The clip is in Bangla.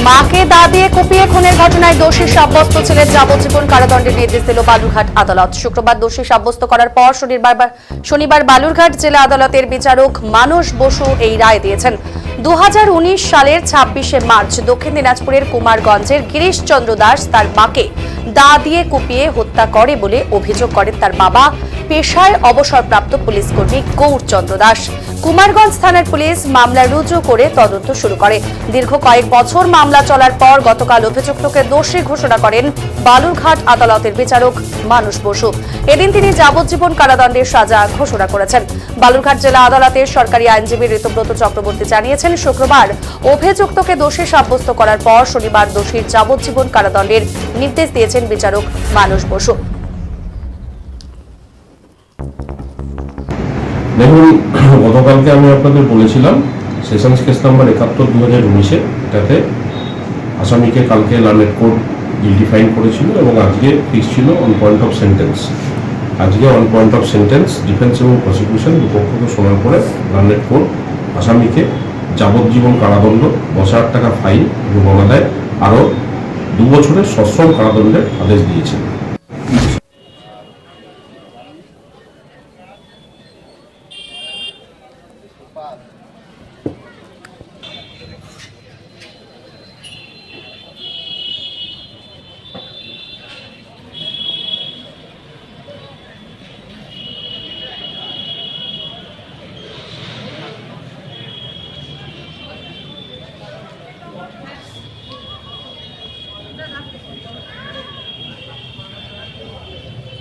মাকে দা দিয়ে কুপিয়ে খুনের ঘটনায় দোষী সাব্যস্ত ছেলের যাবজ্জীবন কারাদণ্ডের নির্দেশ দিল বালুরঘাট আদালত। শুক্রবার দোষী সাব্যস্ত করার পর শনিবার বালুরঘাট জেলা আদালতের বিচারক মানস বসু এই রায় দিয়েছেন। 2019 সালের 26শে মার্চ দক্ষিণ দিনাজপুরের কুমারগঞ্জের গিরিশ চন্দ্র দাস তার মাকে দা দিয়ে কুপিয়ে হত্যা করে বলে অভিযোগ করেন তার বাবা, পেশায় অবসরপ্রাপ্ত পুলিশ কর্মী গৌরচন্দ্র দাস। কুমারগঞ্জ থানার পুলিশ মামলা রুজু করে তদন্ত শুরু করে। দীর্ঘ কয়েক বছর মামলা চলার পর গতকাল অভিযুক্তকে দোষী ঘোষণা করেন বালুরঘাট আদালতের বিচারক মানস বসু। এদিন তিনি যাবজ্জীবন কারাদণ্ডের সাজা ঘোষণা করেছেন। বালুরঘাট জেলা আদালতের সরকারি আইনজীবী ঋতব্রত চক্রবর্তী জানিয়েছেন, শুক্রবার অভিযুক্তকে দোষী সাব্যস্ত করার পর শনিবার দোষীর যাবজ্জীবন কারাদণ্ডের নির্দেশ দিয়েছেন বিচারক মানস বসু। দেখুন, গতকালকে আমি আপনাদের বলেছিলাম সেশনস কেস নাম্বার 71/2019 এটাতে আসামিকে কালকে লার্নেড কোর্ট গিল্টি ফাইন্ড করেছিল এবং আজকে ফিক্স ছিল অন পয়েন্ট অফ সেন্টেন্স। আজকে on point of sentence defence এবং প্রসিকিউশন দুপক্ষকে শোনার পরে লার্নেড কোর্ট আসামিকে যাবজ্জীবন কারাদণ্ড, 10,000 টাকা ফাইন এবং অনাদায় আরও 2 বছরের সশ্রম কারাদণ্ডের আদেশ দিয়েছে।